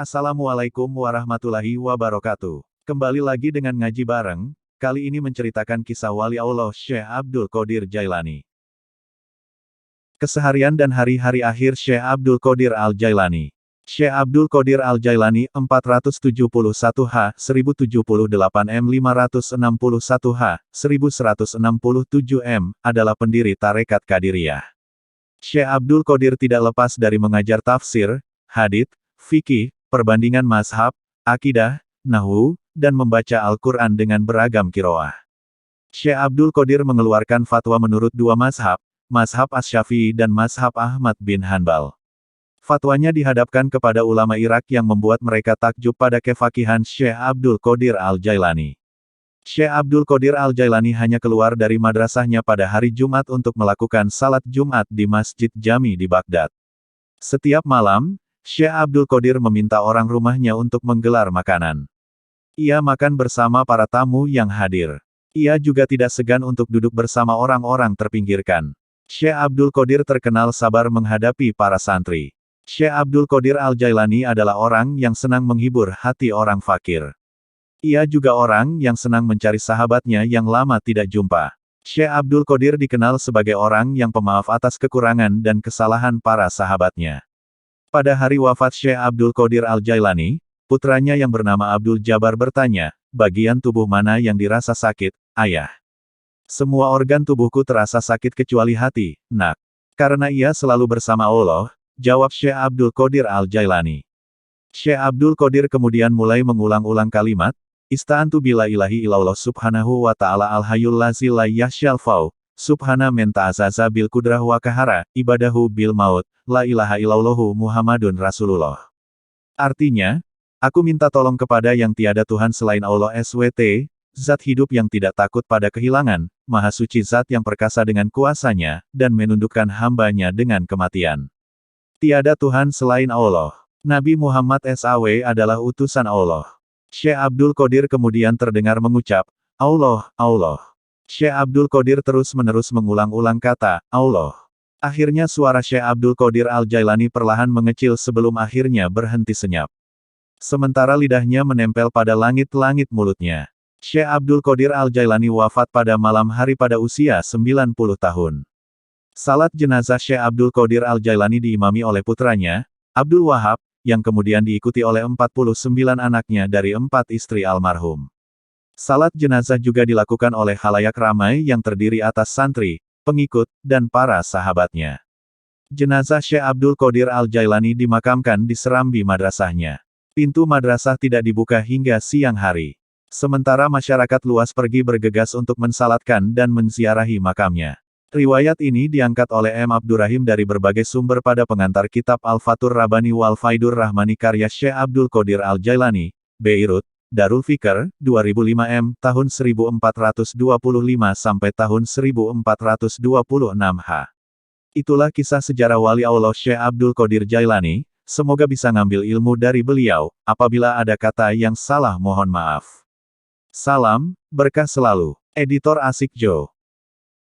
Assalamualaikum warahmatullahi wabarakatuh. Kembali lagi dengan ngaji bareng, kali ini menceritakan kisah wali Allah Syekh Abdul Qadir Jailani. Keseharian dan hari-hari akhir Syekh Abdul Qadir Al-Jailani. Syekh Abdul Qadir Al-Jailani, 471 H, 1078 M 561 H, 1167 M, adalah pendiri Tarekat Qadiriyah. Syekh Abdul Qadir tidak lepas dari mengajar tafsir, hadits, fikih, perbandingan mazhab, akidah, nahwu, dan membaca Al-Quran dengan beragam qiraah. Syekh Abdul Qadir mengeluarkan fatwa menurut dua mazhab, mazhab Asy-Syafi'i dan mazhab Ahmad bin Hanbal. Fatwanya dihadapkan kepada ulama Irak yang membuat mereka takjub pada kefakihan Syekh Abdul Qadir Al-Jailani. Syekh Abdul Qadir Al-Jailani hanya keluar dari madrasahnya pada hari Jumat untuk melakukan salat Jumat di Masjid Jami di Baghdad. Setiap malam, Syekh Abdul Qadir meminta orang rumahnya untuk menggelar makanan. Ia makan bersama para tamu yang hadir. Ia juga tidak segan untuk duduk bersama orang-orang terpinggirkan. Syekh Abdul Qadir terkenal sabar menghadapi para santri. Syekh Abdul Qadir Al-Jailani adalah orang yang senang menghibur hati orang fakir. Ia juga orang yang senang mencari sahabatnya yang lama tidak jumpa. Syekh Abdul Qadir dikenal sebagai orang yang pemaaf atas kekurangan dan kesalahan para sahabatnya. Pada hari wafat Syekh Abdul Qadir Al-Jailani, putranya yang bernama Abdul Jabbar bertanya, "Bagian tubuh mana yang dirasa sakit, ayah?" "Semua organ tubuhku terasa sakit kecuali hati, nak. Karena ia selalu bersama Allah," jawab Syekh Abdul Qadir Al-Jailani. Syekh Abdul Qadir kemudian mulai mengulang-ulang kalimat, "Ista'antu bila ilahi ilallah subhanahu wa ta'ala al-hayyul lazi la yahsyal fau, subhana men ta'azaza bil kudrah wa kahara, ibadahu bil maut, la ilaha illallahu Muhammadun Rasulullah." Artinya, aku minta tolong kepada yang tiada Tuhan selain Allah SWT, zat hidup yang tidak takut pada kehilangan, maha suci zat yang perkasa dengan kuasanya, dan menundukkan hambanya dengan kematian. Tiada Tuhan selain Allah. Nabi Muhammad SAW adalah utusan Allah. Syekh Abdul Qadir kemudian terdengar mengucap, "Allah, Allah." Syekh Abdul Qadir terus-menerus mengulang-ulang kata, "Allah." Akhirnya suara Syekh Abdul Qadir Al-Jailani perlahan mengecil sebelum akhirnya berhenti senyap. Sementara lidahnya menempel pada langit-langit mulutnya. Syekh Abdul Qadir Al-Jailani wafat pada malam hari pada usia 90 tahun. Salat jenazah Syekh Abdul Qadir Al-Jailani diimami oleh putranya, Abdul Wahab, yang kemudian diikuti oleh 49 anaknya dari 4 istri almarhum. Salat jenazah juga dilakukan oleh khalayak ramai yang terdiri atas santri, pengikut, dan para sahabatnya. Jenazah Syekh Abdul Qadir Al-Jailani dimakamkan di serambi madrasahnya. Pintu madrasah tidak dibuka hingga siang hari. Sementara masyarakat luas pergi bergegas untuk mensalatkan dan menziarahi makamnya. Riwayat ini diangkat oleh M. Abdurrahim dari berbagai sumber pada pengantar kitab Al-Fathur Rabbani wal Faidur Rahmani karya Syekh Abdul Qadir Al-Jailani, Beirut, Darul Fikr, 2005 M, tahun 1425 sampai tahun 1426 H. Itulah kisah sejarah wali Allah Syekh Abdul Qadir Jailani, semoga bisa ngambil ilmu dari beliau, apabila ada kata yang salah mohon maaf. Salam, berkah selalu. Editor Asik Jo.